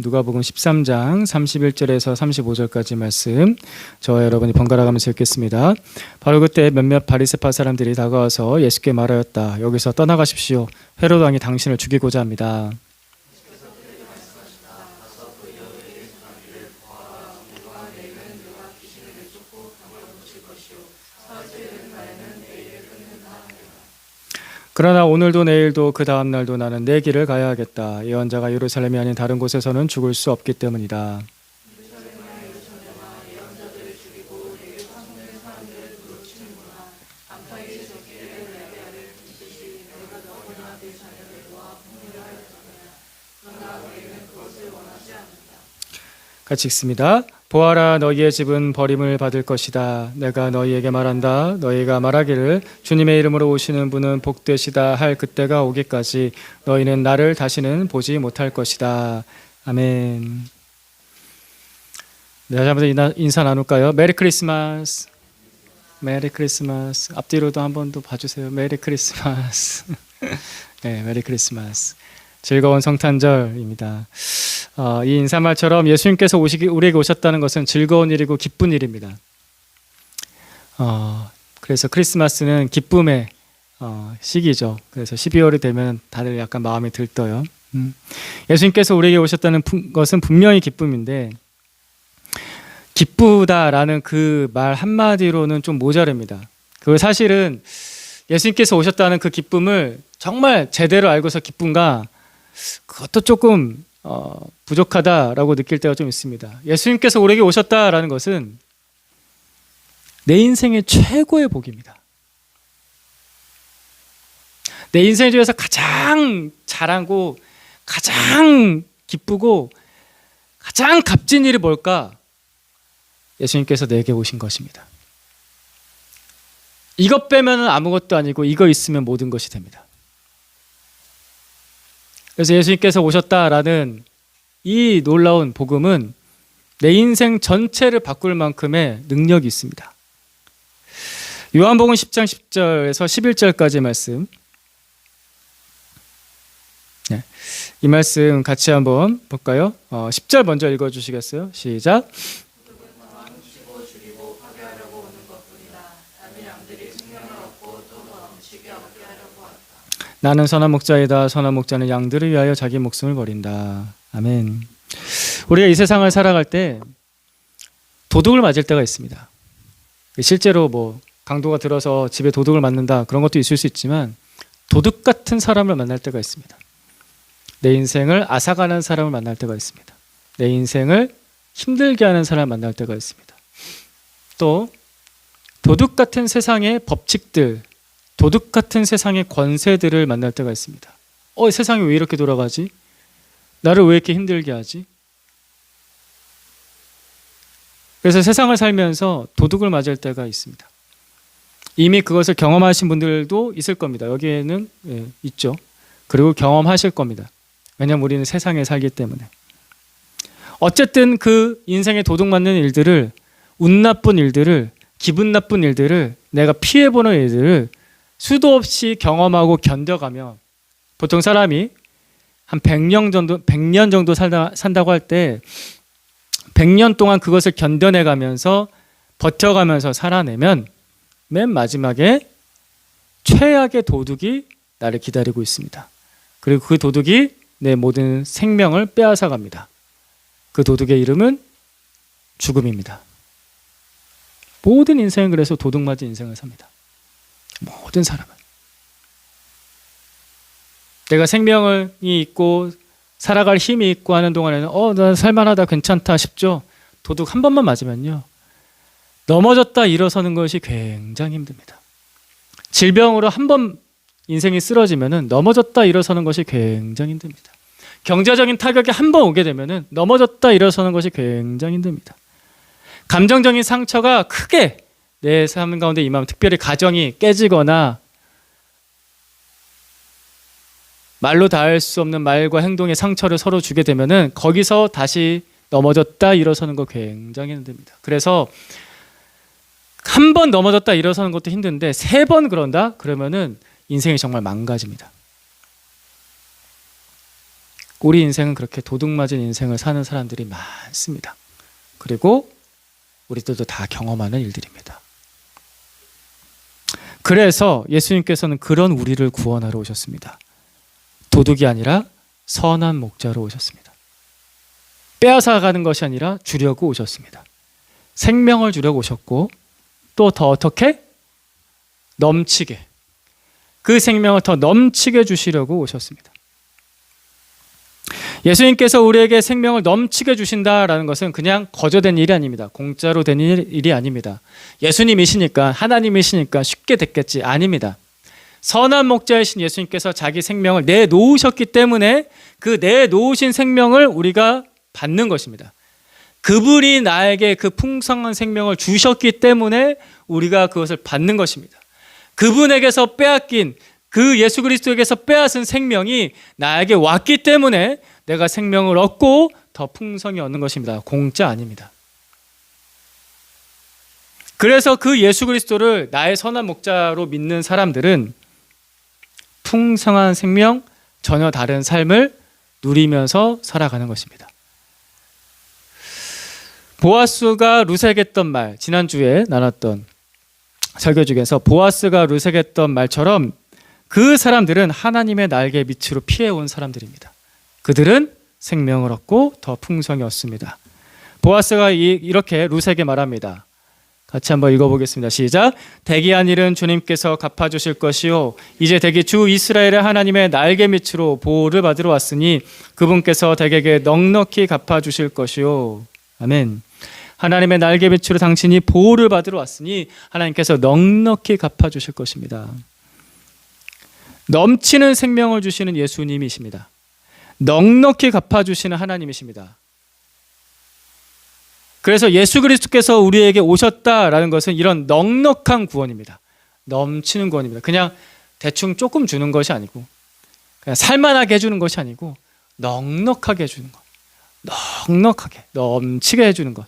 누가복음 13장 31절에서 35절까지 말씀 저와 여러분이 번갈아 가면서 읽겠습니다. 바로 그때 몇몇 바리새파 사람들이 다가와서 예수께 말하였다. 여기서 떠나가십시오. 헤롯 왕이 당신을 죽이고자 합니다. 그러나 오늘도 내일도 그 다음 날도 나는 내 길을 가야 하겠다. 예언자가 예루살렘이 아닌 다른 곳에서는 죽을 수 없기 때문이다. 같이 읽습니다. 보아라, 너희의 집은 버림을 받을 것이다. 내가 너희에게 말한다. 너희가 말하기를 주님의 이름으로 오시는 분은 복되시다 할 그때가 오기까지 너희는 나를 다시는 보지 못할 것이다. 아멘. 네, 다시 한번 인사 나눌까요? 메리 크리스마스. 메리 크리스마스. 앞뒤로도 한 번 더 봐주세요. 메리 크리스마스. 네, 메리 크리스마스. 즐거운 성탄절입니다. 이 인사말처럼 예수님께서 우리에게 오셨다는 것은 즐거운 일이고 기쁜 일입니다. 그래서 크리스마스는 기쁨의 시기죠. 그래서 12월이 되면 다들 약간 마음이 들떠요. 예수님께서 우리에게 오셨다는 것은 분명히 기쁨인데 기쁘다라는 그 말 한마디로는 좀 모자랍니다. 그 사실은 예수님께서 오셨다는 그 기쁨을 정말 제대로 알고서 기쁜가 그것도 조금 부족하다라고 느낄 때가 좀 있습니다. 예수님께서 우리에게 오셨다라는 것은 내 인생의 최고의 복입니다. 내 인생 중에서 가장 잘하고 가장 기쁘고 가장 값진 일이 뭘까? 예수님께서 내게 오신 것입니다. 이것 빼면 아무것도 아니고 이거 있으면 모든 것이 됩니다. 그래서 예수님께서 오셨다라는 이 놀라운 복음은 내 인생 전체를 바꿀 만큼의 능력이 있습니다. 요한복음 10장 10절에서 11절까지 말씀. 네, 이 말씀 같이 한번 볼까요? 10절 먼저 읽어주시겠어요? 시작. 나는 선한 목자이다. 선한 목자는 양들을 위하여 자기 목숨을 버린다. 아멘. 우리가 이 세상을 살아갈 때 도둑을 맞을 때가 있습니다. 실제로 뭐 강도가 들어서 집에 도둑을 맞는다 그런 것도 있을 수 있지만 도둑 같은 사람을 만날 때가 있습니다. 내 인생을 앗아가는 사람을 만날 때가 있습니다. 내 인생을 힘들게 하는 사람을 만날 때가 있습니다. 또 도둑 같은 세상의 법칙들, 도둑 같은 세상의 권세들을 만날 때가 있습니다. 세상이 왜 이렇게 돌아가지? 나를 왜 이렇게 힘들게 하지? 그래서 세상을 살면서 도둑을 맞을 때가 있습니다. 이미 그것을 경험하신 분들도 있을 겁니다. 여기에는 있죠. 그리고 경험하실 겁니다. 왜냐하면 우리는 세상에 살기 때문에. 어쨌든 그 인생의 도둑 맞는 일들을, 운 나쁜 일들을, 기분 나쁜 일들을, 내가 피해보는 일들을 수도 없이 경험하고 견뎌가며 보통 사람이 한 100년 정도 산다고 할 때 100년 동안 그것을 견뎌내가면서 버텨가면서 살아내면 맨 마지막에 최악의 도둑이 나를 기다리고 있습니다. 그리고 그 도둑이 내 모든 생명을 빼앗아갑니다. 그 도둑의 이름은 죽음입니다. 모든 인생은 그래서 도둑 맞은 인생을 삽니다. 모든 사람은 내가 생명이 있고 살아갈 힘이 있고 하는 동안에는 난 살만하다 괜찮다 싶죠. 도둑 한 번만 맞으면요 넘어졌다 일어서는 것이 굉장히 힘듭니다. 질병으로 한 번 인생이 쓰러지면은 넘어졌다 일어서는 것이 굉장히 힘듭니다. 경제적인 타격이 한 번 오게 되면은 넘어졌다 일어서는 것이 굉장히 힘듭니다. 감정적인 상처가 크게 내 삶 가운데 임하면 특별히 가정이 깨지거나 말로 닿을 수 없는 말과 행동의 상처를 서로 주게 되면은 거기서 다시 넘어졌다 일어서는 거 굉장히 힘듭니다. 그래서 한 번 넘어졌다 일어서는 것도 힘든데 3번 그런다? 그러면은 인생이 정말 망가집니다. 우리 인생은 그렇게 도둑 맞은 인생을 사는 사람들이 많습니다. 그리고 우리들도 다 경험하는 일들입니다. 그래서 예수님께서는 그런 우리를 구원하러 오셨습니다. 도둑이 아니라 선한 목자로 오셨습니다. 빼앗아가는 것이 아니라 주려고 오셨습니다. 생명을 주려고 오셨고 또 더 어떻게? 넘치게. 그 생명을 더 넘치게 주시려고 오셨습니다. 예수님께서 우리에게 생명을 넘치게 주신다라는 것은 그냥 거저된 일이 아닙니다. 공짜로 된 일이 아닙니다. 예수님이시니까, 하나님이시니까 쉽게 됐겠지. 아닙니다. 선한 목자이신 예수님께서 자기 생명을 내놓으셨기 때문에 그 내놓으신 생명을 우리가 받는 것입니다. 그분이 나에게 그 풍성한 생명을 주셨기 때문에 우리가 그것을 받는 것입니다. 그분에게서 빼앗긴 그 예수 그리스도에게서 빼앗은 생명이 나에게 왔기 때문에 내가 생명을 얻고 더 풍성히 얻는 것입니다. 공짜 아닙니다. 그래서 그 예수 그리스도를 나의 선한 목자로 믿는 사람들은 풍성한 생명, 전혀 다른 삶을 누리면서 살아가는 것입니다. 보아스가 룻에게 했던 말, 지난주에 나눴던 설교 중에서 보아스가 룻에게 했던 말처럼 그 사람들은 하나님의 날개 밑으로 피해온 사람들입니다. 그들은 생명을 얻고 더 풍성히 얻습니다. 보아스가 이렇게 룻에게 말합니다. 같이 한번 읽어보겠습니다. 시작. 대기한 일은 주님께서 갚아주실 것이요 이제 대기 주 이스라엘의 하나님의 날개 밑으로 보호를 받으러 왔으니 그분께서 대개에게 넉넉히 갚아주실 것이요. 아멘. 하나님의 날개 밑으로 당신이 보호를 받으러 왔으니 하나님께서 넉넉히 갚아주실 것입니다. 넘치는 생명을 주시는 예수님이십니다. 넉넉히 갚아주시는 하나님이십니다. 그래서 예수 그리스도께서 우리에게 오셨다라는 것은 이런 넉넉한 구원입니다. 넘치는 구원입니다. 그냥 대충 조금 주는 것이 아니고 그냥 살만하게 해주는 것이 아니고 넉넉하게 해주는 것. 넉넉하게 넘치게 해주는 것.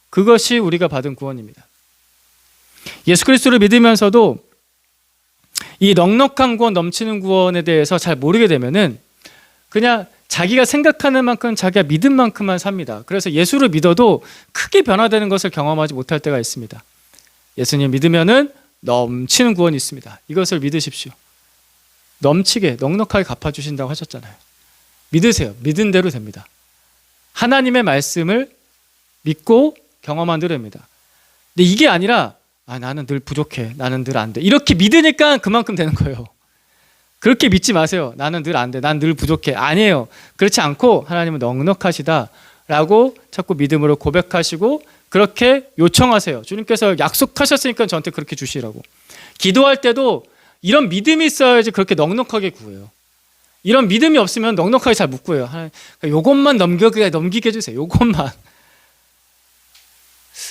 그것이 우리가 받은 구원입니다. 예수 그리스도를 믿으면서도 이 넉넉한 구원, 넘치는 구원에 대해서 잘 모르게 되면은 그냥 자기가 생각하는 만큼 자기가 믿은 만큼만 삽니다. 그래서 예수를 믿어도 크게 변화되는 것을 경험하지 못할 때가 있습니다. 예수님 믿으면은 넘치는 구원이 있습니다. 이것을 믿으십시오. 넘치게 넉넉하게 갚아주신다고 하셨잖아요. 믿으세요. 믿은 대로 됩니다. 하나님의 말씀을 믿고 경험한 대로 됩니다. 근데 이게 아니라 나는 늘 부족해. 나는 늘 안 돼. 이렇게 믿으니까 그만큼 되는 거예요. 그렇게 믿지 마세요. 나는 늘 안 돼. 난 늘 부족해. 아니에요. 그렇지 않고 하나님은 넉넉하시다라고 자꾸 믿음으로 고백하시고 그렇게 요청하세요. 주님께서 약속하셨으니까 저한테 그렇게 주시라고. 기도할 때도 이런 믿음이 있어야지 그렇게 넉넉하게 구해요. 이런 믿음이 없으면 넉넉하게 잘 못 구해요. 요것만 넘기게 해주세요. 요것만.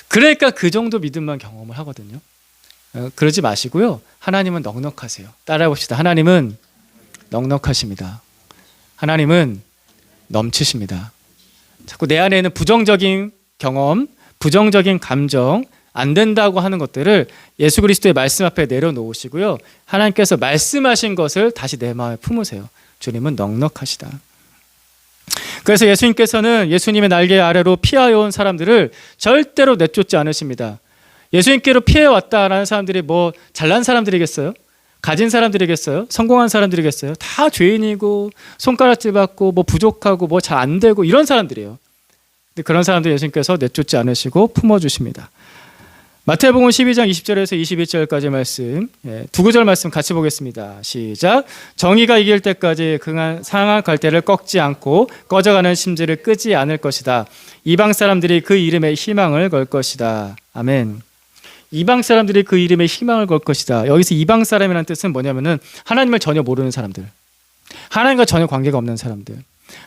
그러니까 그 정도 믿음만 경험을 하거든요. 그러지 마시고요. 하나님은 넉넉하세요. 따라해봅시다. 하나님은 넉넉하십니다. 하나님은 넘치십니다. 자꾸 내 안에 있는 부정적인 경험, 부정적인 감정, 안 된다고 하는 것들을 예수 그리스도의 말씀 앞에 내려놓으시고요. 하나님께서 말씀하신 것을 다시 내 마음에 품으세요. 주님은 넉넉하시다. 그래서 예수님께서는 예수님의 날개 아래로 피하여 온 사람들을 절대로 내쫓지 않으십니다. 예수님께로 피해왔다라는 사람들이 뭐 잘난 사람들이겠어요? 가진 사람들이겠어요? 성공한 사람들이겠어요? 다 죄인이고 손가락질 받고 뭐 부족하고 뭐 잘 안 되고 이런 사람들이에요. 근데 그런 사람들 예수님께서 내쫓지 않으시고 품어주십니다. 마태복음 12장 20절에서 21절까지 말씀, 두 구절 말씀 같이 보겠습니다. 시작. 정의가 이길 때까지 상한 갈대를 꺾지 않고 꺼져가는 심지를 끄지 않을 것이다. 이방 사람들이 그 이름에 희망을 걸 것이다. 아멘. 이방 사람들이 그 이름에 희망을 걸 것이다. 여기서 이방 사람이라는 뜻은 뭐냐면은 하나님을 전혀 모르는 사람들, 하나님과 전혀 관계가 없는 사람들,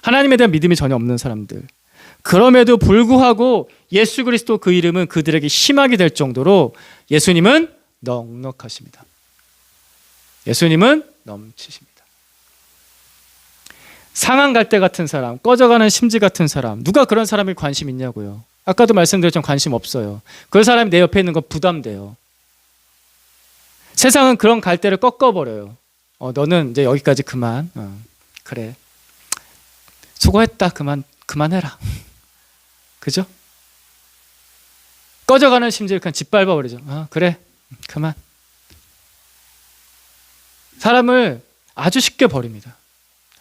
하나님에 대한 믿음이 전혀 없는 사람들. 그럼에도 불구하고 예수 그리스도 그 이름은 그들에게 희망이 될 정도로 예수님은 넉넉하십니다. 예수님은 넘치십니다. 상한 갈대 같은 사람, 꺼져가는 심지 같은 사람, 누가 그런 사람에 관심 있냐고요. 아까도 말씀드렸지만 관심 없어요. 그 사람이 내 옆에 있는 건 부담돼요. 세상은 그런 갈대를 꺾어버려요. 너는 이제 여기까지 그만. 그래. 수고했다. 그만해라. 그죠? 꺼져가는 심지를 그냥 짓밟아 버리죠. 그래. 그만. 사람을 아주 쉽게 버립니다.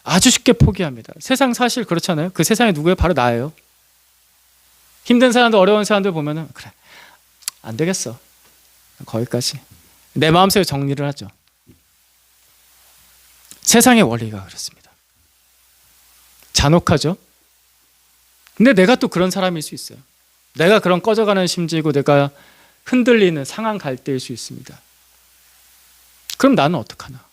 아주 쉽게 포기합니다. 세상 사실 그렇잖아요. 그 세상에 누구예요? 바로 나예요. 힘든 사람들, 어려운 사람들 보면은 그래. 안 되겠어. 거기까지. 내 마음속에 정리를 하죠. 세상의 원리가 그렇습니다. 잔혹하죠? 근데 내가 또 그런 사람일 수 있어요. 내가 그런 꺼져가는 심지고 내가 흔들리는 상한 갈대일 수 있습니다. 그럼 나는 어떡하나?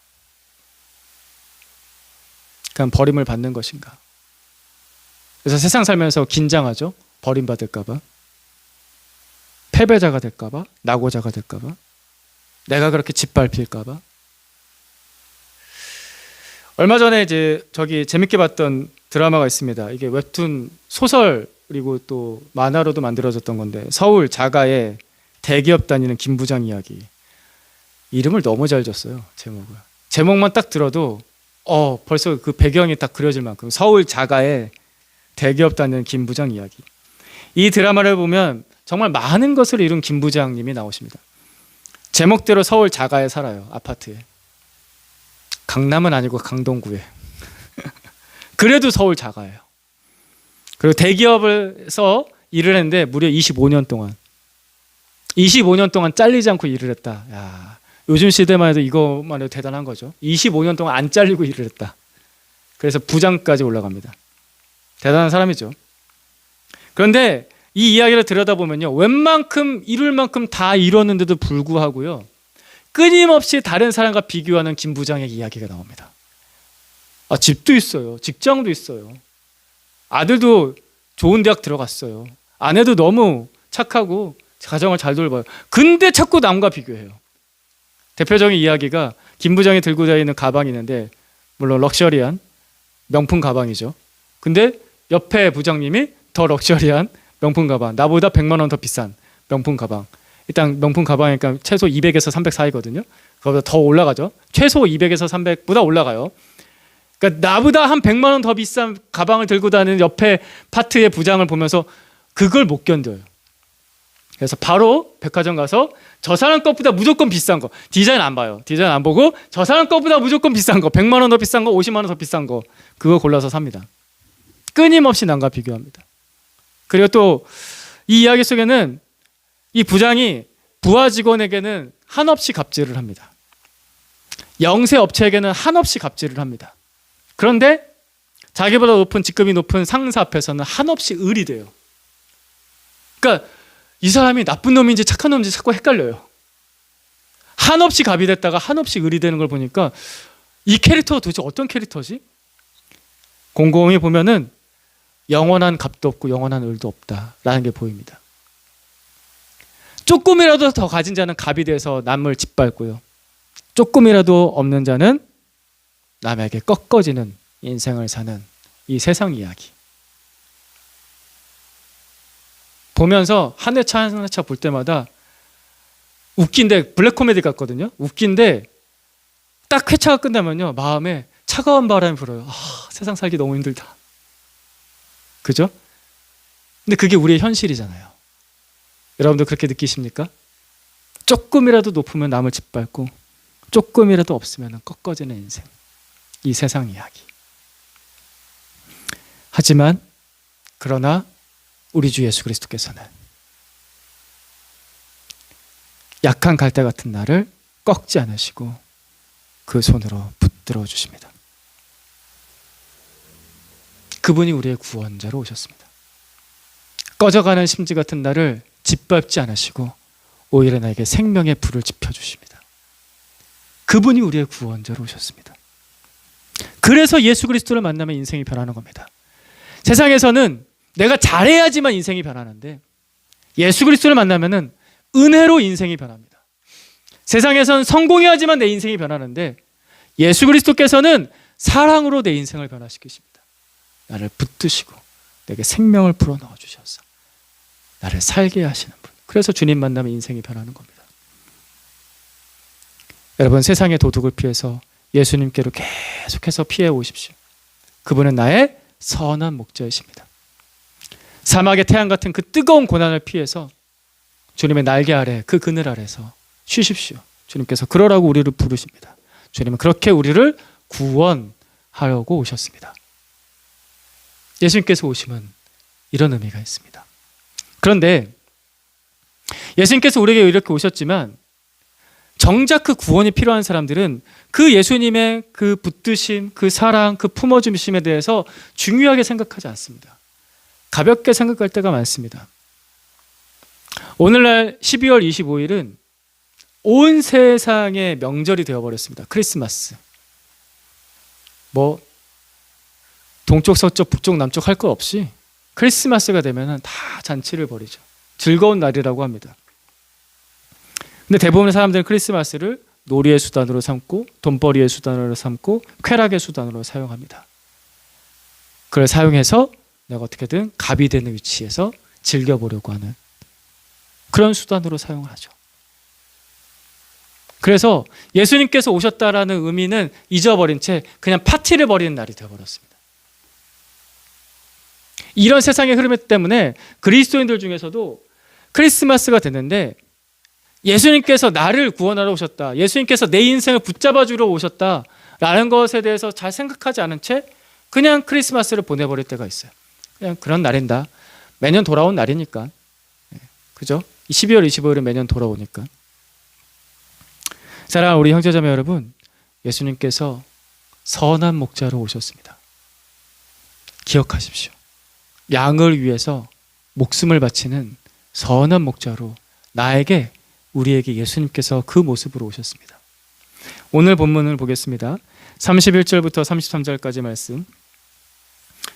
그냥 버림을 받는 것인가? 그래서 세상 살면서 긴장하죠. 버림받을까 봐. 패배자가 될까 봐. 낙오자가 될까 봐. 내가 그렇게 짓밟힐까 봐. 얼마 전에 이제 저기 재밌게 봤던 드라마가 있습니다. 이게 웹툰 소설 그리고 또 만화로도 만들어졌던 건데 서울 자가에 대기업 다니는 김 부장 이야기. 이름을 너무 잘 줬어요. 제목을. 제목만 딱 들어도 벌써 그 배경이 딱 그려질 만큼 서울 자가에 대기업 다니는 김 부장 이야기. 이 드라마를 보면 정말 많은 것을 이룬 김 부장님이 나오십니다. 제목대로 서울 자가에 살아요. 아파트에. 강남은 아니고 강동구에. 그래도 서울 자가예요. 그리고 대기업에서 일을 했는데 무려 25년 동안 잘리지 않고 일을 했다. 야, 요즘 시대만 해도 이것만 해도 대단한 거죠. 25년 동안 안 잘리고 일을 했다. 그래서 부장까지 올라갑니다. 대단한 사람이죠. 그런데 이 이야기를 들여다보면요, 웬만큼 이룰 만큼 다 이뤘는데도 불구하고요, 끊임없이 다른 사람과 비교하는 김 부장의 이야기가 나옵니다. 집도 있어요. 직장도 있어요. 아들도 좋은 대학 들어갔어요. 아내도 너무 착하고 가정을 잘 돌봐요. 근데 자꾸 남과 비교해요. 대표적인 이야기가 김 부장이 들고 다니는 가방이 있는데, 물론 럭셔리한 명품 가방이죠. 근데 옆에 부장님이 더 럭셔리한 명품 가방, 나보다 100만 원 더 비싼 명품 가방. 일단 명품 가방이니까 최소 200에서 300 사이거든요. 그거보다 더 올라가죠. 최소 200에서 300보다 올라가요. 그러니까 나보다 한 100만 원 더 비싼 가방을 들고 다니는 옆에 파트의 부장을 보면서 그걸 못 견뎌요. 그래서 바로 백화점 가서 저 사람 것보다 무조건 비싼 거, 디자인 안 봐요. 디자인 안 보고 저 사람 것보다 무조건 비싼 거, 100만 원 더 비싼 거, 50만 원 더 비싼 거, 그거 골라서 삽니다. 끊임없이 남과 비교합니다. 그리고 또 이 이야기 속에는 이 부장이 부하 직원에게는 한없이 갑질을 합니다. 영세 업체에게는 한없이 갑질을 합니다. 그런데 자기보다 높은, 직급이 높은 상사 앞에서는 한없이 을이 돼요. 그러니까 이 사람이 나쁜 놈인지 착한 놈인지 자꾸 헷갈려요. 한없이 갑이 됐다가 한없이 을이 되는 걸 보니까 이 캐릭터가 도대체 어떤 캐릭터지? 곰곰이 보면은 영원한 갑도 없고 영원한 을도 없다라는 게 보입니다. 조금이라도 더 가진 자는 갑이 돼서 남을 짓밟고요, 조금이라도 없는 자는 남에게 꺾어지는 인생을 사는 이 세상 이야기. 보면서 한 회차 한 회차 볼 때마다 웃긴데, 블랙 코미디 같거든요. 웃긴데 딱 회차가 끝나면요, 마음에 차가운 바람이 불어요. 세상 살기 너무 힘들다. 그죠? 근데 그게 우리의 현실이잖아요. 여러분도 그렇게 느끼십니까? 조금이라도 높으면 남을 짓밟고 조금이라도 없으면 꺾어지는 인생, 이 세상 이야기. 하지만 그러나 우리 주 예수 그리스도께서는 약한 갈대 같은 나를 꺾지 않으시고 그 손으로 붙들어 주십니다. 그분이 우리의 구원자로 오셨습니다. 꺼져가는 심지 같은 나를 짓밟지 않으시고 오히려 나에게 생명의 불을 지펴주십니다. 그분이 우리의 구원자로 오셨습니다. 그래서 예수 그리스도를 만나면 인생이 변하는 겁니다. 세상에서는 내가 잘해야지만 인생이 변하는데 예수 그리스도를 만나면은 은혜로 인생이 변합니다. 세상에서는 성공해야지만 내 인생이 변하는데 예수 그리스도께서는 사랑으로 내 인생을 변화시키십니다. 나를 붙드시고 내게 생명을 불어넣어 주셔서 나를 살게 하시는 분. 그래서 주님 만나면 인생이 변하는 겁니다. 여러분, 세상의 도둑을 피해서 예수님께로 계속해서 피해 오십시오. 그분은 나의 선한 목자이십니다. 사막의 태양 같은 그 뜨거운 고난을 피해서 주님의 날개 아래, 그 그늘 아래서 쉬십시오. 주님께서 그러라고 우리를 부르십니다. 주님은 그렇게 우리를 구원하려고 오셨습니다. 예수님께서 오심은 이런 의미가 있습니다. 그런데 예수님께서 우리에게 이렇게 오셨지만 정작 그 구원이 필요한 사람들은 그 예수님의 그 붙드심, 그 사랑, 그 품어주심에 대해서 중요하게 생각하지 않습니다. 가볍게 생각할 때가 많습니다. 오늘날 12월 25일은 온 세상의 명절이 되어버렸습니다. 크리스마스. 뭐 동쪽, 서쪽, 북쪽, 남쪽 할 거 없이 크리스마스가 되면 다 잔치를 벌이죠. 즐거운 날이라고 합니다. 근데 대부분의 사람들은 크리스마스를 놀이의 수단으로 삼고 돈벌이의 수단으로 삼고 쾌락의 수단으로 사용합니다. 그걸 사용해서 내가 어떻게든 갑이 되는 위치에서 즐겨보려고 하는 그런 수단으로 사용하죠. 그래서 예수님께서 오셨다라는 의미는 잊어버린 채 그냥 파티를 벌이는 날이 되어버렸습니다. 이런 세상의 흐름 때문에 그리스도인들 중에서도 크리스마스가 됐는데 예수님께서 나를 구원하러 오셨다, 예수님께서 내 인생을 붙잡아 주러 오셨다라는 것에 대해서 잘 생각하지 않은 채 그냥 크리스마스를 보내버릴 때가 있어요. 그냥 그런 날인다, 매년 돌아온 날이니까, 그죠? 12월 25일은 매년 돌아오니까. 사랑하는 우리 형제자매 여러분, 예수님께서 선한 목자로 오셨습니다. 기억하십시오. 양을 위해서 목숨을 바치는 선한 목자로 나에게, 우리에게 예수님께서 그 모습으로 오셨습니다. 오늘 본문을 보겠습니다. 31절부터 33절까지 말씀.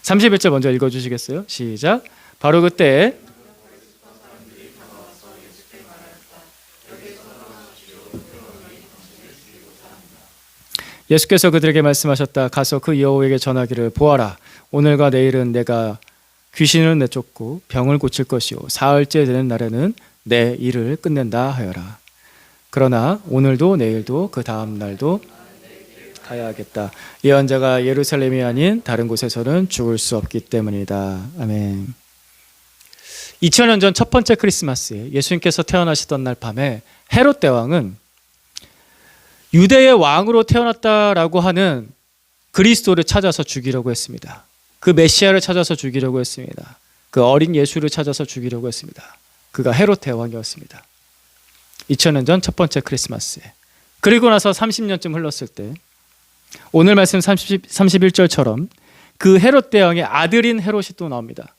31절 먼저 읽어주시겠어요? 시작. 바로 그때 예수께서 그들에게 말씀하셨다. 가서 그 여호에게 전하기를, 보아라, 오늘과 내일은 내가 귀신을 내쫓고 병을 고칠 것이요 사흘째 되는 날에는 내 일을 끝낸다 하여라. 그러나 오늘도 내일도 그 다음 날도 가야 하겠다. 예언자가 예루살렘이 아닌 다른 곳에서는 죽을 수 없기 때문이다. 아멘. 2000년 전 첫 번째 크리스마스에 예수님께서 태어나시던 날 밤에 헤롯 대왕은 유대의 왕으로 태어났다라고 하는 그리스도를 찾아서 죽이려고 했습니다. 그 메시아를 찾아서 죽이려고 했습니다. 그 어린 예수를 찾아서 죽이려고 했습니다. 그가 헤롯 대왕이었습니다. 2000년 전 첫 번째 크리스마스에. 그리고 나서 30년쯤 흘렀을 때 오늘 말씀 31절처럼 그 헤롯 대왕의 아들인 헤롯이 또 나옵니다.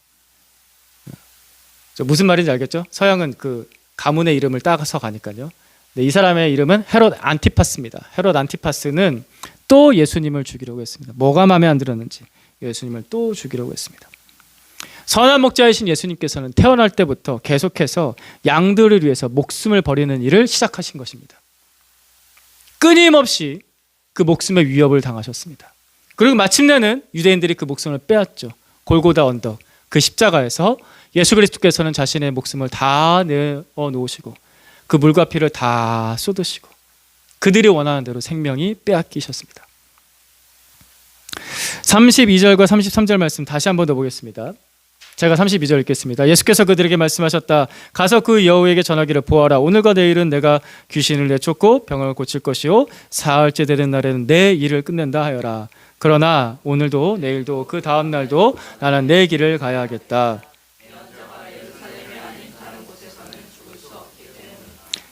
무슨 말인지 알겠죠? 서양은 그 가문의 이름을 따서 가니까요. 네, 이 사람의 이름은 헤롯 안티파스입니다. 헤롯 안티파스는 또 예수님을 죽이려고 했습니다. 뭐가 마음에 안 들었는지 예수님을 또 죽이려고 했습니다. 선한 목자이신 예수님께서는 태어날 때부터 계속해서 양들을 위해서 목숨을 버리는 일을 시작하신 것입니다. 끊임없이 그 목숨의 위협을 당하셨습니다. 그리고 마침내는 유대인들이 그 목숨을 빼앗죠. 골고다 언덕, 그 십자가에서 예수 그리스도께서는 자신의 목숨을 다 내어놓으시고 그 물과 피를 다 쏟으시고 그들이 원하는 대로 생명이 빼앗기셨습니다. 32절과 33절 말씀 다시 한번 더 보겠습니다. 제가 32절 읽겠습니다. 예수께서 그들에게 말씀하셨다. 가서 그 여호에게 전하기를, 보아라, 오늘과 내일은 내가 귀신을 내쫓고 병을 고칠 것이요 사흘째 되는 날에는 내 일을 끝낸다 하여라. 그러나 오늘도 내일도 그 다음 날도 나는 내 길을 가야 하겠다.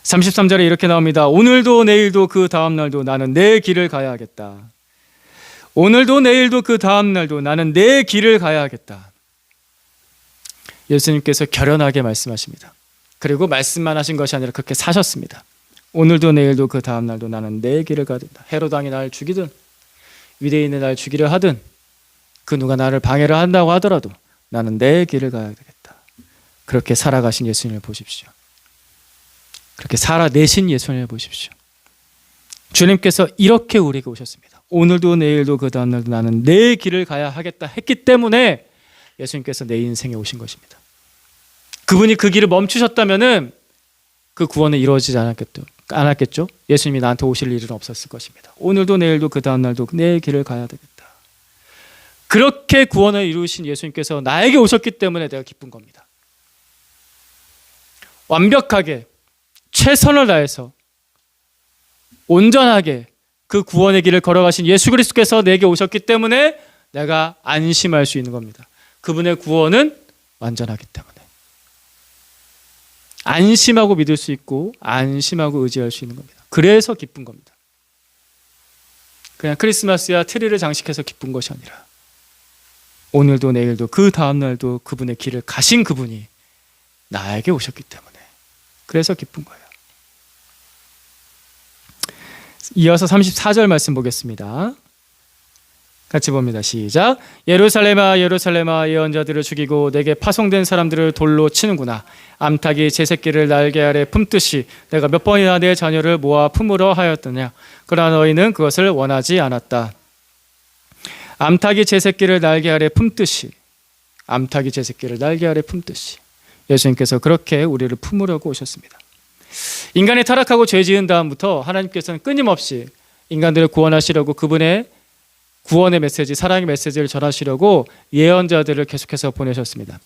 33절에 이렇게 나옵니다. 오늘도 내일도 그 다음 날도 나는 내 길을 가야 하겠다. 오늘도 내일도 그 다음 날도 나는 내 길을 가야 하겠다. 예수님께서 결연하게 말씀하십니다. 그리고 말씀만 하신 것이 아니라 그렇게 사셨습니다. 오늘도 내일도 그 다음 날도 나는 내 길을 가야 된다. 헤롯 왕이 나를 죽이든 유대인이 나를 죽이려 하든 그 누가 나를 방해를 한다고 하더라도 나는 내 길을 가야 되겠다. 그렇게 살아가신 예수님을 보십시오. 그렇게 살아내신 예수님을 보십시오. 주님께서 이렇게 우리에게 오셨습니다. 오늘도 내일도 그 다음 날도 나는 내 길을 가야 하겠다 했기 때문에 예수님께서 내 인생에 오신 것입니다. 그분이 그 길을 멈추셨다면은 그 구원은 이루어지지 않았겠죠? 예수님이 나한테 오실 일은 없었을 것입니다. 오늘도 내일도 그 다음 날도 내 길을 가야 되겠다. 그렇게 구원을 이루신 예수님께서 나에게 오셨기 때문에 내가 기쁜 겁니다. 완벽하게 최선을 다해서 온전하게 그 구원의 길을 걸어가신 예수 그리스도께서 내게 오셨기 때문에 내가 안심할 수 있는 겁니다. 그분의 구원은 완전하기 때문에 안심하고 믿을 수 있고 안심하고 의지할 수 있는 겁니다. 그래서 기쁜 겁니다. 그냥 크리스마스야 트리를 장식해서 기쁜 것이 아니라 오늘도 내일도 그 다음날도 그분의 길을 가신 그분이 나에게 오셨기 때문에 그래서 기쁜 거예요. 이어서 34절 말씀 보겠습니다. 같이 봅니다. 시작. 예루살렘아 예루살렘아 예언자들을 죽이고 내게 파송된 사람들을 돌로 치는구나. 암탉이 제 새끼를 날개 아래 품듯이 내가 몇 번이나 내 자녀를 모아 품으러 하였더냐. 그러나 너희는 그것을 원하지 않았다. 암탉이 제 새끼를 날개 아래 품듯이 암탉이 제 새끼를 날개 아래 품듯이 예수님께서 그렇게 우리를 품으려고 오셨습니다. 인간이 타락하고 죄 지은 다음부터 하나님께서는 끊임없이 인간들을 구원하시려고 그분의 구원의 메시지, 사랑의 메시지를 전하시려고 예언자들을 계속해서 보내셨습니다.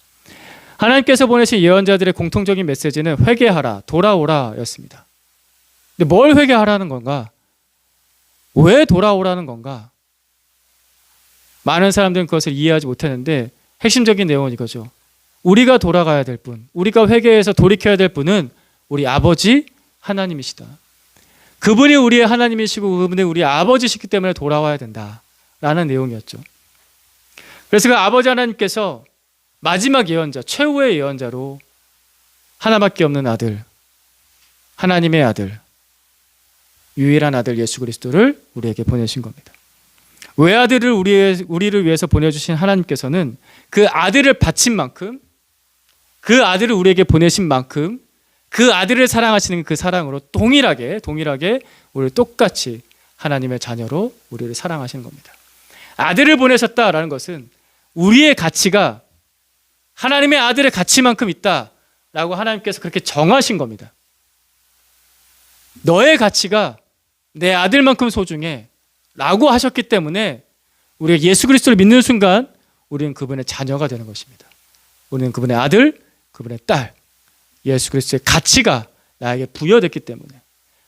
하나님께서 보내신 예언자들의 공통적인 메시지는 회개하라, 돌아오라 였습니다. 근데 뭘 회개하라는 건가? 왜 돌아오라는 건가? 많은 사람들은 그것을 이해하지 못했는데 핵심적인 내용은 이거죠. 우리가 돌아가야 될 분, 우리가 회개해서 돌이켜야 될 분은 우리 아버지 하나님이시다. 그분이 우리의 하나님이시고 그분이 우리의 아버지시기 때문에 돌아와야 된다라는 내용이었죠. 그래서 그 아버지 하나님께서 마지막 예언자, 최후의 예언자로 하나밖에 없는 아들, 하나님의 아들, 유일한 아들 예수 그리스도를 우리에게 보내신 겁니다. 외아들을 우리를 위해서 보내주신 하나님께서는 그 아들을 바친 만큼, 그 아들을 우리에게 보내신 만큼 그 아들을 사랑하시는 그 사랑으로 동일하게 우리를 똑같이 하나님의 자녀로 우리를 사랑하시는 겁니다. 아들을 보내셨다라는 것은 우리의 가치가 하나님의 아들의 가치만큼 있다라고 하나님께서 그렇게 정하신 겁니다. 너의 가치가 내 아들만큼 소중해 라고 하셨기 때문에 우리가 예수 그리스도를 믿는 순간 우리는 그분의 자녀가 되는 것입니다. 우리는 그분의 아들, 그분의 딸, 예수 그리스도의 가치가 나에게 부여됐기 때문에.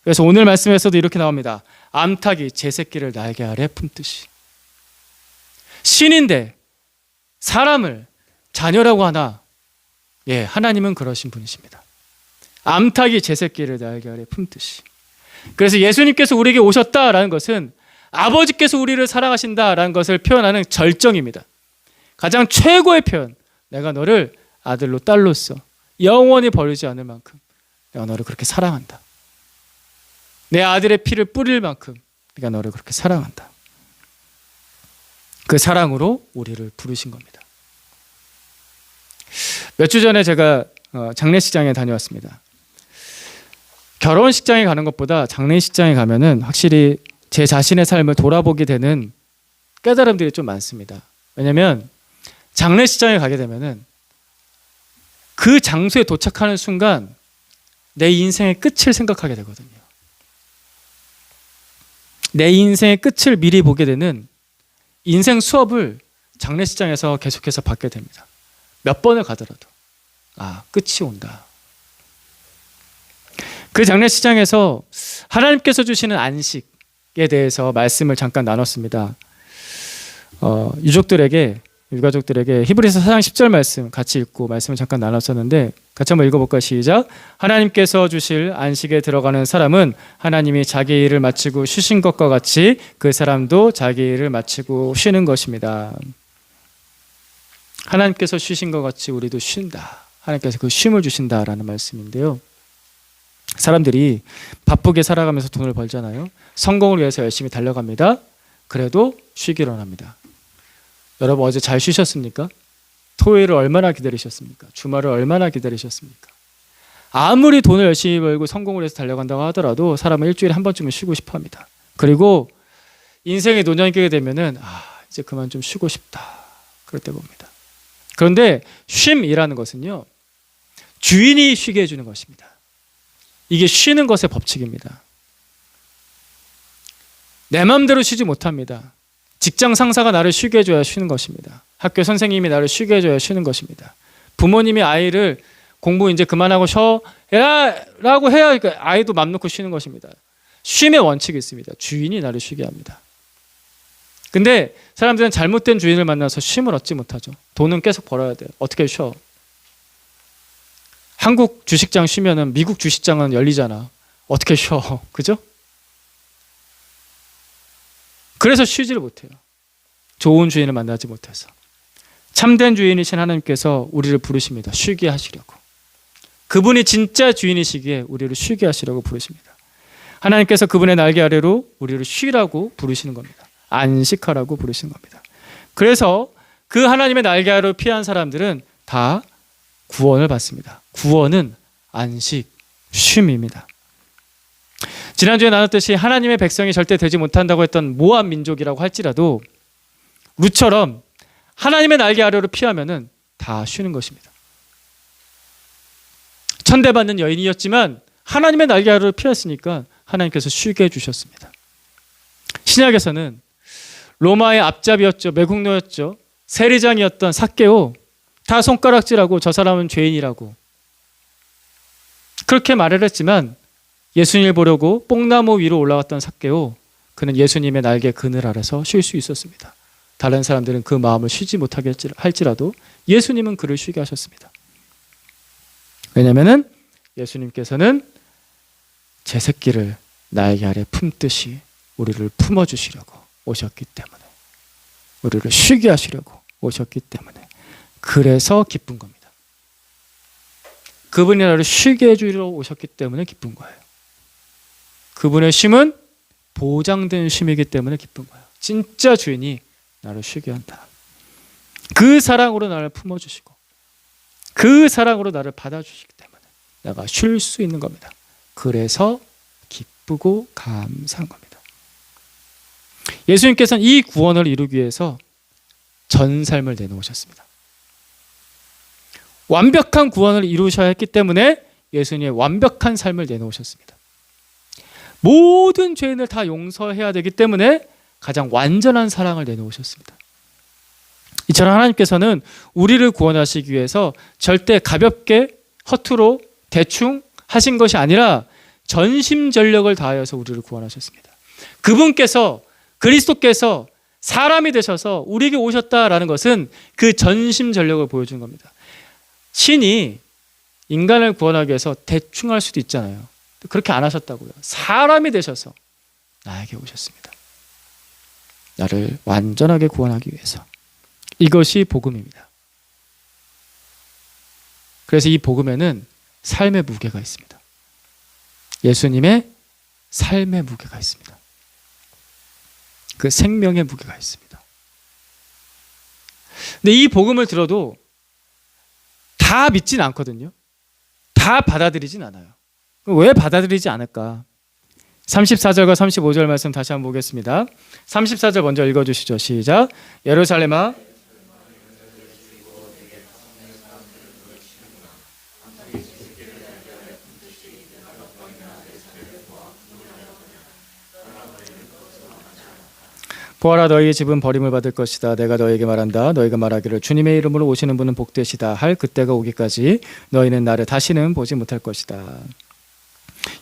그래서 오늘 말씀에서도 이렇게 나옵니다. 암탉이 제 새끼를 날개 아래 품듯이. 신인데 사람을 자녀라고 하나? 예, 하나님은 그러신 분이십니다. 암탉이 제 새끼를 날개 아래 품듯이. 그래서 예수님께서 우리에게 오셨다라는 것은 아버지께서 우리를 사랑하신다라는 것을 표현하는 절정입니다. 가장 최고의 표현. 내가 너를 아들로 딸로서 영원히 버리지 않을 만큼 내가 너를 그렇게 사랑한다. 내 아들의 피를 뿌릴 만큼 내가 너를 그렇게 사랑한다. 그 사랑으로 우리를 부르신 겁니다. 몇 주 전에 제가 장례식장에 다녀왔습니다. 결혼식장에 가는 것보다 장례식장에 가면은 확실히 제 자신의 삶을 돌아보게 되는 깨달음들이 좀 많습니다. 왜냐하면 장례식장에 가게 되면은 그 장소에 도착하는 순간 내 인생의 끝을 생각하게 되거든요. 내 인생의 끝을 미리 보게 되는 인생 수업을 장례식장에서 계속해서 받게 됩니다. 몇 번을 가더라도 끝이 온다. 그 장례식장에서 하나님께서 주시는 안식에 대해서 말씀을 잠깐 나눴습니다. 유가족들에게 히브리서 4장 10절 말씀 같이 읽고 말씀을 잠깐 나눴었는데 같이 한번 읽어볼까요? 시작. 하나님께서 주실 안식에 들어가는 사람은 하나님이 자기 일을 마치고 쉬신 것과 같이 그 사람도 자기 일을 마치고 쉬는 것입니다. 하나님께서 쉬신 것 같이 우리도 쉰다. 하나님께서 그 쉼을 주신다라는 말씀인데요. 사람들이 바쁘게 살아가면서 돈을 벌잖아요. 성공을 위해서 열심히 달려갑니다. 그래도 쉬기를 원합니다. 여러분 어제 잘 쉬셨습니까? 토요일을 얼마나 기다리셨습니까? 주말을 얼마나 기다리셨습니까? 아무리 돈을 열심히 벌고 성공을 해서 달려간다고 하더라도 사람은 일주일에 한 번쯤은 쉬고 싶어 합니다. 그리고 인생의 노년이 깨게 되면은 이제 그만 좀 쉬고 싶다. 그럴 때 봅니다. 그런데 쉼이라는 것은요. 주인이 쉬게 해주는 것입니다. 이게 쉬는 것의 법칙입니다. 내 마음대로 쉬지 못합니다. 직장 상사가 나를 쉬게 해줘야 쉬는 것입니다. 학교 선생님이 나를 쉬게 해줘야 쉬는 것입니다. 부모님이 아이를 공부 이제 그만하고 쉬어야 라고 해야 아이도 맘 놓고 쉬는 것입니다. 쉼의 원칙이 있습니다. 주인이 나를 쉬게 합니다. 근데 사람들은 잘못된 주인을 만나서 쉼을 얻지 못하죠. 돈은 계속 벌어야 돼요. 어떻게 쉬어? 한국 주식장 쉬면은 미국 주식장은 열리잖아. 어떻게 쉬어? 그죠? 그래서 쉬지를 못해요. 좋은 주인을 만나지 못해서. 참된 주인이신 하나님께서 우리를 부르십니다. 쉬게 하시려고. 그분이 진짜 주인이시기에 우리를 쉬게 하시려고 부르십니다. 하나님께서 그분의 날개 아래로 우리를 쉬라고 부르시는 겁니다. 안식하라고 부르시는 겁니다. 그래서 그 하나님의 날개 아래로 피한 사람들은 다 구원을 받습니다. 구원은 안식, 쉼입니다. 지난주에 나눴듯이 하나님의 백성이 절대 되지 못한다고 했던 모압 민족이라고 할지라도 룻처럼 하나님의 날개 아래로 피하면은 다 쉬는 것입니다. 천대받는 여인이었지만 하나님의 날개 아래로 피했으니까 하나님께서 쉬게 해주셨습니다. 신약에서는 로마의 앞잡이였죠. 매국노였죠. 세리장이었던 삭개오 다 손가락질하고 저 사람은 죄인이라고 그렇게 말을 했지만 예수님을 보려고 뽕나무 위로 올라갔던 삭개오 그는 예수님의 날개 그늘 아래서 쉴 수 있었습니다. 다른 사람들은 그 마음을 쉬지 못하게 할지라도 예수님은 그를 쉬게 하셨습니다. 왜냐하면 예수님께서는 제 새끼를 나에게 아래 품듯이 우리를 품어주시려고 오셨기 때문에 우리를 쉬게 하시려고 오셨기 때문에 그래서 기쁜 겁니다. 그분이 나를 쉬게 해주려 오셨기 때문에 기쁜 거예요. 그분의 쉼은 보장된 쉼이기 때문에 기쁜 거예요. 진짜 주인이 나를 쉬게 한다. 그 사랑으로 나를 품어주시고 그 사랑으로 나를 받아주시기 때문에 내가 쉴 수 있는 겁니다. 그래서 기쁘고 감사한 겁니다. 예수님께서는 이 구원을 이루기 위해서 전 삶을 내놓으셨습니다. 완벽한 구원을 이루셔야 했기 때문에 예수님의 완벽한 삶을 내놓으셨습니다. 모든 죄인을 다 용서해야 되기 때문에 가장 완전한 사랑을 내놓으셨습니다. 이처럼 하나님께서는 우리를 구원하시기 위해서 절대 가볍게 허투루 대충 하신 것이 아니라 전심전력을 다하여서 우리를 구원하셨습니다. 그분께서 그리스도께서 사람이 되셔서 우리에게 오셨다라는 것은 그 전심전력을 보여주는 겁니다. 신이 인간을 구원하기 위해서 대충 할 수도 있잖아요. 그렇게 안 하셨다고요. 사람이 되셔서 나에게 오셨습니다. 나를 완전하게 구원하기 위해서. 이것이 복음입니다. 그래서 이 복음에는 삶의 무게가 있습니다. 예수님의 삶의 무게가 있습니다. 그 생명의 무게가 있습니다. 근데 이 복음을 들어도 다 믿진 않거든요. 다 받아들이진 않아요. 왜 받아들이지 않을까? 34절과 35절 말씀 다시 한번 보겠습니다. 34절 먼저 읽어주시죠. 시작. 예루살렘아 보아라 너희의 집은 버림을 받을 것이다. 내가 너희에게 말한다. 너희가 말하기를 주님의 이름으로 오시는 분은 복되시다 할 그때가 오기까지 너희는 나를 다시는 보지 못할 것이다.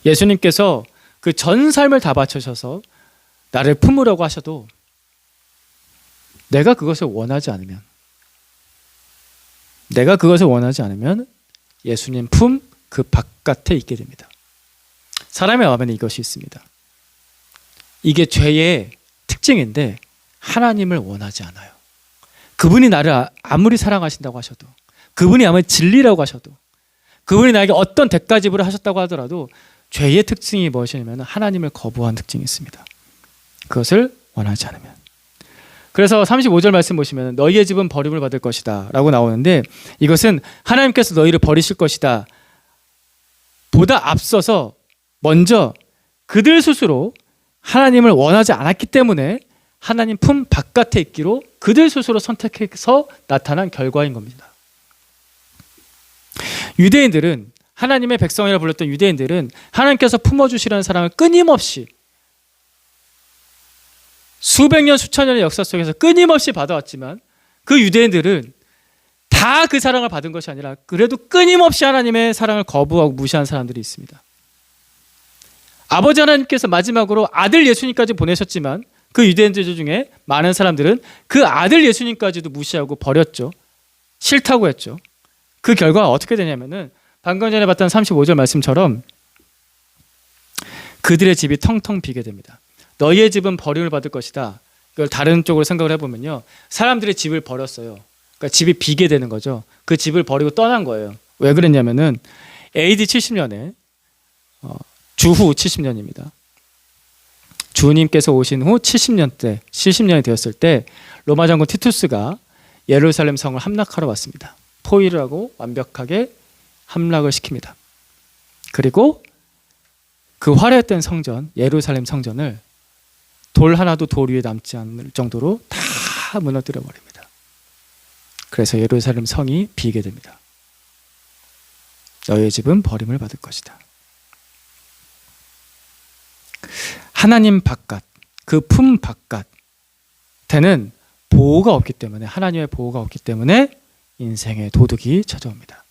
예수님께서 그 전 삶을 다 바쳐셔서 나를 품으려고 하셔도 내가 그것을 원하지 않으면 예수님 품 그 바깥에 있게 됩니다. 사람의 마음에는 이것이 있습니다. 이게 죄의 특징인데 하나님을 원하지 않아요. 그분이 나를 아무리 사랑하신다고 하셔도 그분이 아무리 진리라고 하셔도 그분이 나에게 어떤 대가 지불을 하셨다고 하더라도 죄의 특징이 무엇이냐면 하나님을 거부한 특징이 있습니다. 그것을 원하지 않으면. 그래서 35절 말씀 보시면 너희의 집은 버림을 받을 것이다 라고 나오는데 이것은 하나님께서 너희를 버리실 것이다 보다 앞서서 먼저 그들 스스로 하나님을 원하지 않았기 때문에 하나님 품 바깥에 있기로 그들 스스로 선택해서 나타난 결과인 겁니다. 유대인들은 하나님의 백성이라 불렸던 유대인들은 하나님께서 품어주시라는 사랑을 끊임없이 수백 년 수천 년의 역사 속에서 끊임없이 받아왔지만 그 유대인들은 다 그 사랑을 받은 것이 아니라 그래도 끊임없이 하나님의 사랑을 거부하고 무시한 사람들이 있습니다. 아버지 하나님께서 마지막으로 아들 예수님까지 보내셨지만 그 유대인들 중에 많은 사람들은 그 아들 예수님까지도 무시하고 버렸죠. 싫다고 했죠. 그 결과가 어떻게 되냐면은 방금 전에 봤던 35절 말씀처럼 그들의 집이 텅텅 비게 됩니다. 너희의 집은 버림을 받을 것이다. 이걸 다른 쪽으로 생각을 해보면요, 사람들이 집을 버렸어요. 그러니까 집이 비게 되는 거죠. 그 집을 버리고 떠난 거예요. 왜 그랬냐면은 AD 70년에 주후 70년입니다. 주님께서 오신 후 70년이 되었을 때 로마 장군 티투스가 예루살렘 성을 함락하러 왔습니다. 포위를 하고 완벽하게 함락을 시킵니다. 그리고 그 화려했던 성전, 예루살렘 성전을 돌 하나도 돌 위에 남지 않을 정도로 다 무너뜨려 버립니다. 그래서 예루살렘 성이 비게 됩니다. 너희의 집은 버림을 받을 것이다. 하나님 바깥, 그 품 바깥에는 보호가 없기 때문에, 하나님의 보호가 없기 때문에 인생의 도둑이 찾아옵니다.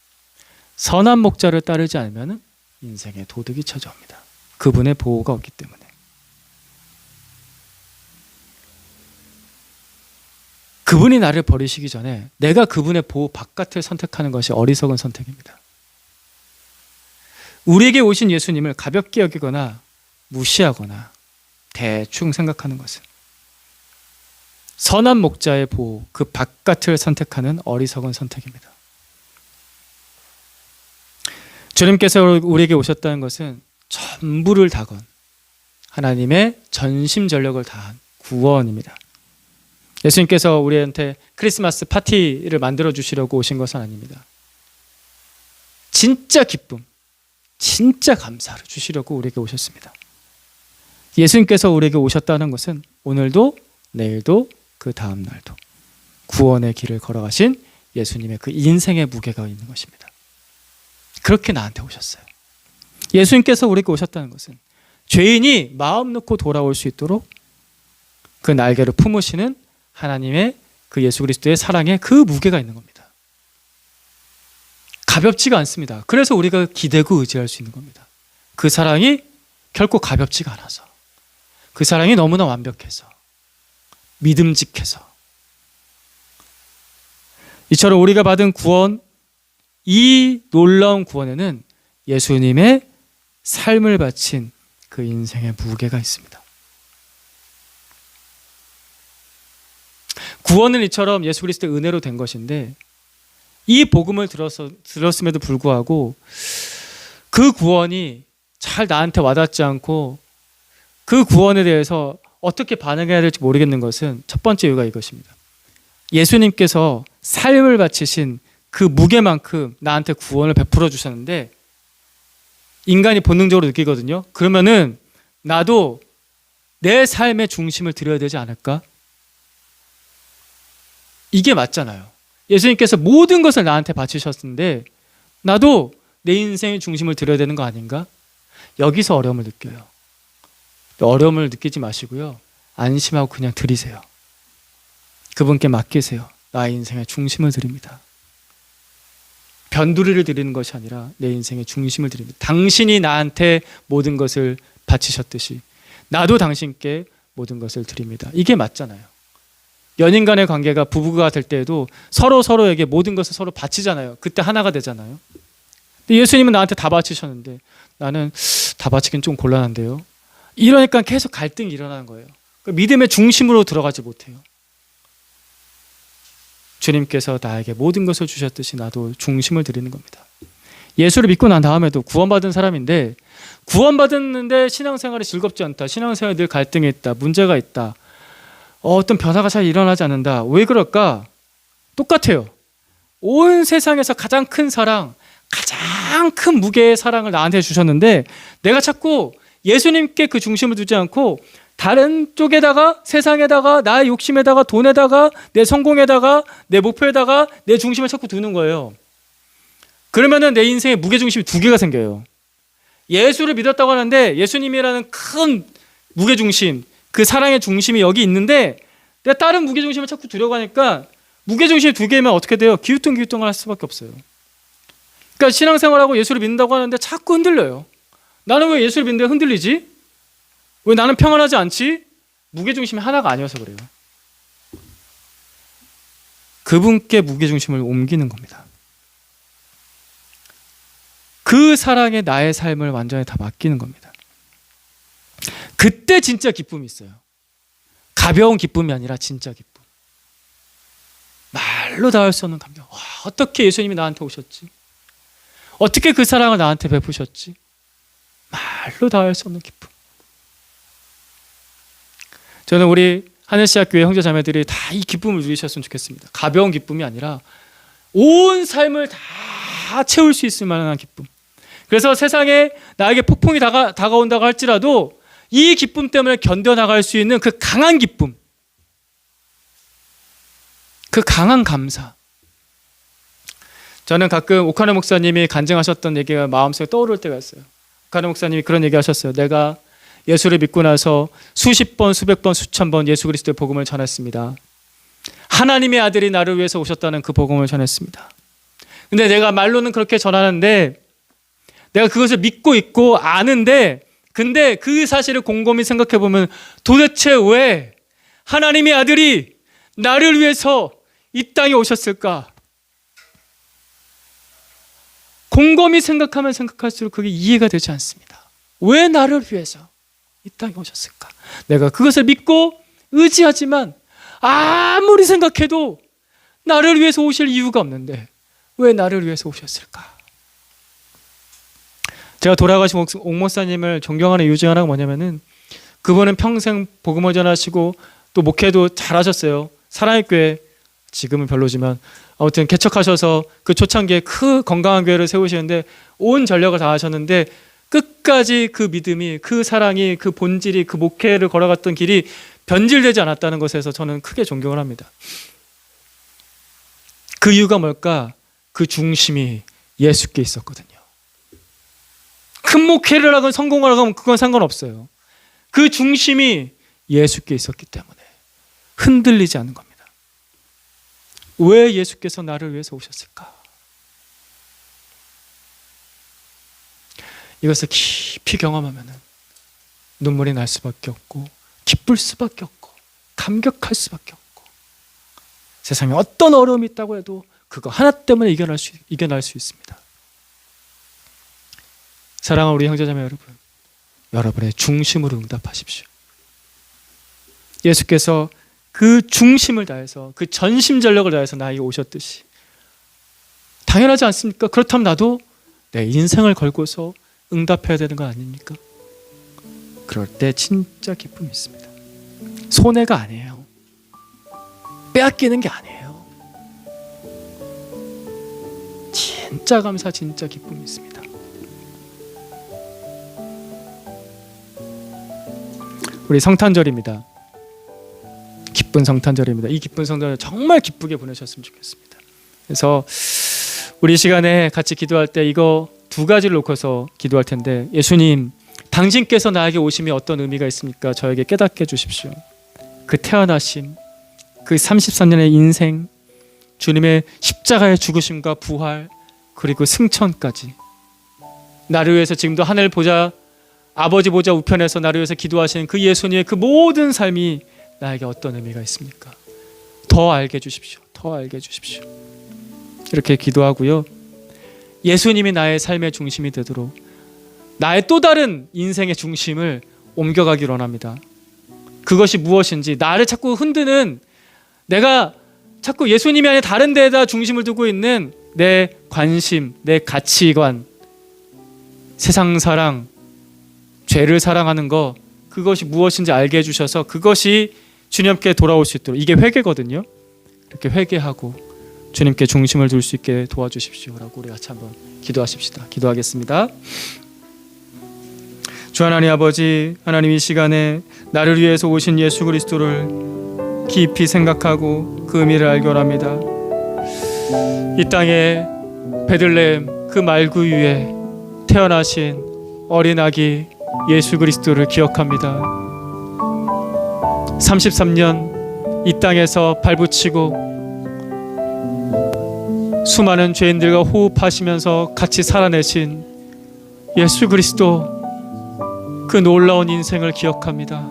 선한 목자를 따르지 않으면 인생의 도둑이 찾아옵니다. 그분의 보호가 없기 때문에. 그분이 나를 버리시기 전에 내가 그분의 보호 바깥을 선택하는 것이 어리석은 선택입니다. 우리에게 오신 예수님을 가볍게 여기거나 무시하거나 대충 생각하는 것은 선한 목자의 보호, 그 바깥을 선택하는 어리석은 선택입니다. 주님께서 우리에게 오셨다는 것은 전부를 다 건 하나님의 전심전력을 다한 구원입니다. 예수님께서 우리한테 크리스마스 파티를 만들어 주시려고 오신 것은 아닙니다. 진짜 기쁨, 진짜 감사를 주시려고 우리에게 오셨습니다. 예수님께서 우리에게 오셨다는 것은 오늘도 내일도 그 다음 날도 구원의 길을 걸어가신 예수님의 그 인생의 무게가 있는 것입니다. 그렇게 나한테 오셨어요. 예수님께서 우리에게 오셨다는 것은 죄인이 마음 놓고 돌아올 수 있도록 그 날개를 품으시는 하나님의 그 예수 그리스도의 사랑에 그 무게가 있는 겁니다. 가볍지가 않습니다. 그래서 우리가 기대고 의지할 수 있는 겁니다. 그 사랑이 결코 가볍지가 않아서, 그 사랑이 너무나 완벽해서, 믿음직해서. 이처럼 우리가 받은 구원, 이 놀라운 구원에는 예수님의 삶을 바친 그 인생의 무게가 있습니다. 구원은 이처럼 예수 그리스도의 은혜로 된 것인데, 이 복음을 들었음에도 불구하고 그 구원이 잘 나한테 와닿지 않고 그 구원에 대해서 어떻게 반응해야 될지 모르겠는 것은 첫 번째 이유가 이것입니다. 예수님께서 삶을 바치신 그 무게만큼 나한테 구원을 베풀어 주셨는데 인간이 본능적으로 느끼거든요. 그러면은 나도 내 삶의 중심을 드려야 되지 않을까? 이게 맞잖아요. 예수님께서 모든 것을 나한테 바치셨는데 나도 내 인생의 중심을 드려야 되는 거 아닌가? 여기서 어려움을 느껴요. 어려움을 느끼지 마시고요, 안심하고 그냥 드리세요. 그분께 맡기세요. 나의 인생의 중심을 드립니다. 변두리를 드리는 것이 아니라 내 인생의 중심을 드립니다. 당신이 나한테 모든 것을 바치셨듯이 나도 당신께 모든 것을 드립니다. 이게 맞잖아요. 연인 간의 관계가 부부가 될 때에도 서로에게 모든 것을 서로 바치잖아요. 그때 하나가 되잖아요. 근데 예수님은 나한테 다 바치셨는데 나는 다 바치긴 좀 곤란한데요. 이러니까 계속 갈등이 일어나는 거예요. 믿음의 중심으로 들어가지 못해요. 주님께서 나에게 모든 것을 주셨듯이 나도 중심을 드리는 겁니다. 예수를 믿고 난 다음에도 구원받은 사람인데, 구원받았는데 신앙생활이 즐겁지 않다, 신앙생활이 늘 갈등이 있다, 문제가 있다, 어떤 변화가 잘 일어나지 않는다. 왜 그럴까? 똑같아요. 온 세상에서 가장 큰 사랑, 가장 큰 무게의 사랑을 나한테 주셨는데 내가 자꾸 예수님께 그 중심을 두지 않고 다른 쪽에다가, 세상에다가, 나의 욕심에다가, 돈에다가, 내 성공에다가, 내 목표에다가 내 중심을 자꾸 두는 거예요. 그러면은 내 인생의 무게중심이 두 개가 생겨요. 예수를 믿었다고 하는데 예수님이라는 큰 무게중심, 그 사랑의 중심이 여기 있는데 내가 다른 무게중심을 자꾸 두려고 하니까 무게중심이 두 개면 어떻게 돼요? 기우뚱기우뚱할 수밖에 없어요. 그러니까 신앙생활하고 예수를 믿는다고 하는데 자꾸 흔들려요. 나는 왜 예수를 믿는데 흔들리지? 왜 나는 평안하지 않지? 무게중심이 하나가 아니어서 그래요. 그분께 무게중심을 옮기는 겁니다. 그 사랑에 나의 삶을 완전히 다 맡기는 겁니다. 그때 진짜 기쁨이 있어요. 가벼운 기쁨이 아니라 진짜 기쁨. 말로 다 할 수 없는 감격. 와, 어떻게 예수님이 나한테 오셨지? 어떻게 그 사랑을 나한테 베푸셨지? 말로 다 할 수 없는 기쁨. 저는 우리 하늘시학교의 형제자매들이 다 이 기쁨을 누리셨으면 좋겠습니다. 가벼운 기쁨이 아니라 온 삶을 다 채울 수 있을 만한 기쁨. 그래서 세상에 나에게 폭풍이 다가온다고 할지라도 이 기쁨 때문에 견뎌나갈 수 있는 그 강한 기쁨, 그 강한 감사. 저는 가끔 오카노 목사님이 간증하셨던 얘기가 마음속에 떠오를 때가 있어요. 오카노 목사님이 그런 얘기 하셨어요. 내가 예수를 믿고 나서 수십 번, 수백 번, 수천 번 예수 그리스도의 복음을 전했습니다. 하나님의 아들이 나를 위해서 오셨다는 그 복음을 전했습니다. 근데 내가 말로는 그렇게 전하는데 내가 그것을 믿고 있고 아는데 근데 그 사실을 곰곰이 생각해 보면 도대체 왜 하나님의 아들이 나를 위해서 이 땅에 오셨을까? 곰곰이 생각하면 생각할수록 그게 이해가 되지 않습니다. 왜 나를 위해서 이 땅에 오셨을까? 내가 그것을 믿고 의지하지만 아무리 생각해도 나를 위해서 오실 이유가 없는데 왜 나를 위해서 오셨을까? 제가 돌아가신 옥 목사님을 존경하는 이유 중 하나가 뭐냐면은 그분은 평생 복음을 전하시고 또 목회도 잘하셨어요. 사랑의 교회, 지금은 별로지만 아무튼 개척하셔서 그 초창기에 그 건강한 교회를 세우시는데 온 전력을 다하셨는데 끝까지 그 믿음이, 그 사랑이, 그 본질이, 그 목회를 걸어갔던 길이 변질되지 않았다는 것에서 저는 크게 존경을 합니다. 그 이유가 뭘까? 그 중심이 예수께 있었거든요. 큰 목회를 하건 성공을 하건 그건 상관없어요. 그 중심이 예수께 있었기 때문에 흔들리지 않는 겁니다. 왜 예수께서 나를 위해서 오셨을까? 이것을 깊이 경험하면 눈물이 날 수밖에 없고 기쁠 수밖에 없고 감격할 수밖에 없고 세상에 어떤 어려움이 있다고 해도 그거 하나 때문에 이겨낼 수 있습니다. 사랑하는 우리 형제자매 여러분, 여러분의 중심으로 응답하십시오. 예수께서 그 중심을 다해서 그 전심전력을 다해서 나에게 오셨듯이 당연하지 않습니까? 그렇다면 나도 내 인생을 걸고서 응답해야 되는 거 아닙니까? 그럴 때 진짜 기쁨이 있습니다. 손해가 아니에요. 빼앗기는 게 아니에요. 진짜 감사, 진짜 기쁨이 있습니다. 우리 성탄절입니다. 기쁜 성탄절입니다. 이 기쁜 성탄절 정말 기쁘게 보내셨으면 좋겠습니다. 그래서 우리 시간에 같이 기도할 때 이거 두 가지를 놓고서 기도할 텐데, 예수님, 당신께서 나에게 오심이 어떤 의미가 있습니까? 저에게 깨닫게 해주십시오. 그 태어나심, 그 33년의 인생, 주님의 십자가의 죽으심과 부활, 그리고 승천까지, 나를 위해서 지금도 하늘 보좌, 아버지 보좌 우편에서 나를 위해서 기도하시는 그 예수님의 그 모든 삶이 나에게 어떤 의미가 있습니까? 더 알게 해주십시오. 더 알게 해주십시오. 이렇게 기도하고요, 예수님이 나의 삶의 중심이 되도록 나의 또 다른 인생의 중심을 옮겨가기를 원합니다. 그것이 무엇인지, 나를 자꾸 흔드는, 내가 자꾸 예수님이 아닌 다른 데에다 중심을 두고 있는 내 관심, 내 가치관, 세상 사랑, 죄를 사랑하는 거, 그것이 무엇인지 알게 해주셔서 그것이 주님께 돌아올 수 있도록, 이게 회개거든요. 이렇게 회개하고 주님께 중심을 둘 수 있게 도와주십시오라고 우리 같이 한번 기도하십시다. 기도하겠습니다. 주 하나님 아버지, 하나님 이 시간에 나를 위해서 오신 예수 그리스도를 깊이 생각하고 그 의미를 알게 원합니다. 이 땅에 베들레헴 그 말구 위에 태어나신 어린 아기 예수 그리스도를 기억합니다. 33년 이 땅에서 발붙이고 수많은 죄인들과 호흡하시면서 같이 살아내신 예수 그리스도, 그 놀라운 인생을 기억합니다.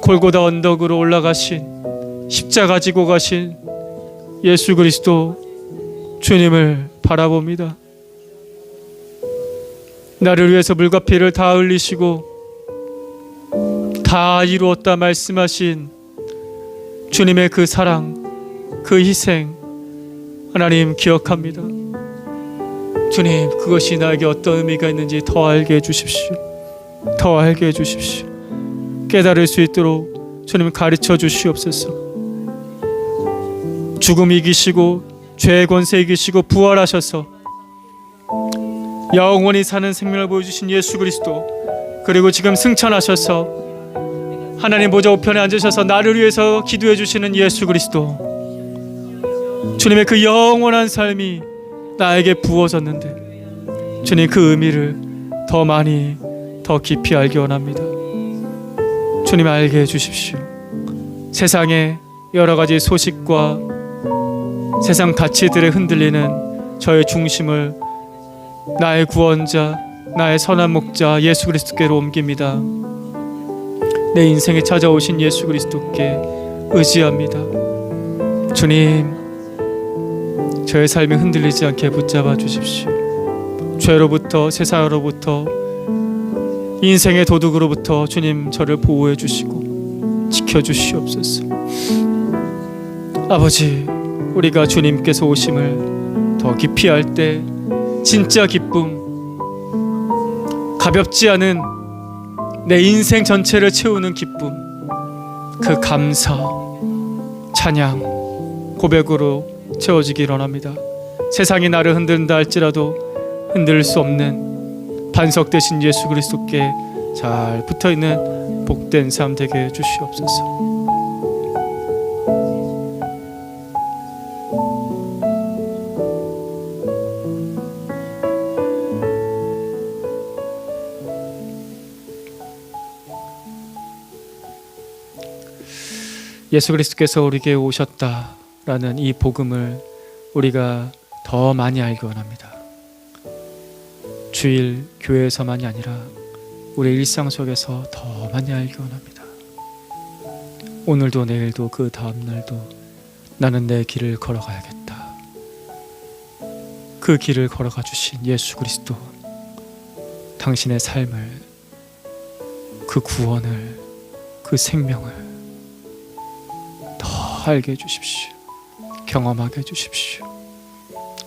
골고다 언덕으로 올라가신, 십자가 지고 가신 예수 그리스도 주님을 바라봅니다. 나를 위해서 물과 피를 다 흘리시고 다 이루었다 말씀하신 주님의 그 사랑, 그 희생, 하나님 기억합니다. 주님, 그것이 나에게 어떤 의미가 있는지 더 알게 해주십시오. 더 알게 해주십시오. 깨달을 수 있도록 주님 가르쳐 주시옵소서. 죽음 이기시고 죄의 권세 이기시고 부활하셔서 영원히 사는 생명을 보여주신 예수 그리스도, 그리고 지금 승천하셔서 하나님 보좌 우편에 앉으셔서 나를 위해서 기도해 주시는 예수 그리스도, 주님의 그 영원한 삶이 나에게 부어졌는데 주님, 그 의미를 더 많이 더 깊이 알기 원합니다. 주님, 알게 해주십시오. 세상의 여러 가지 소식과 세상 가치들에 흔들리는 저의 중심을 나의 구원자, 나의 선한 목자 예수 그리스도께로 옮깁니다. 내 인생에 찾아오신 예수 그리스도께 의지합니다. 주님, 저의 삶이 흔들리지 않게 붙잡아 주십시오. 죄로부터, 세상으로부터, 인생의 도둑으로부터 주님 저를 보호해 주시고 지켜 주시옵소서. 아버지, 우리가 주님께서 오심을 더 깊이 알 때 진짜 기쁨, 가볍지 않은 내 인생 전체를 채우는 기쁨, 그 감사, 찬양, 고백으로 채워지기 원합니다. 세상이 나를 흔든다 할지라도 흔들 수 없는 반석 되신 예수 그리스도께 잘 붙어있는 복된 삶 되게 해주시옵소서. 예수 그리스도께서 우리에게 오셨다라는 이 복음을 우리가 더 많이 알기 원합니다. 주일 교회에서만이 아니라 우리 일상 속에서 더 많이 알기 원합니다. 오늘도 내일도 그 다음 날도 나는 내 길을 걸어가야겠다. 그 길을 걸어가 주신 예수 그리스도, 당신의 삶을, 그 구원을, 그 생명을 더 알게 해주십시오. 경험하게 해주십시오.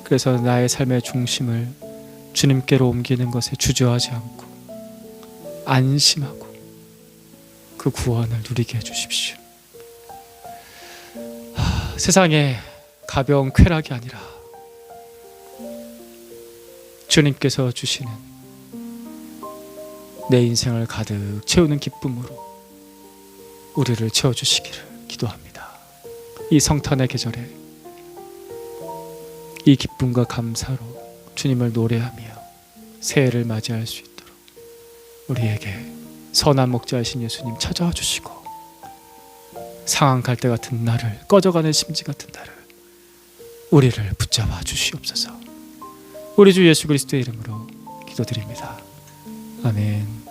그래서 나의 삶의 중심을 주님께로 옮기는 것에 주저하지 않고 안심하고 그 구원을 누리게 해주십시오. 세상에 가벼운 쾌락이 아니라 주님께서 주시는 내 인생을 가득 채우는 기쁨으로 우리를 채워주시기를 기도합니다. 이 성탄의 계절에 이 기쁨과 감사로 주님을 노래하며 새해를 맞이할 수 있도록 우리에게 선한 목자이신 예수님 찾아와 주시고, 상한 갈대 같은 나를, 꺼져가는 심지 같은 나를, 우리를 붙잡아 주시옵소서. 우리 주 예수 그리스도의 이름으로 기도드립니다. 아멘.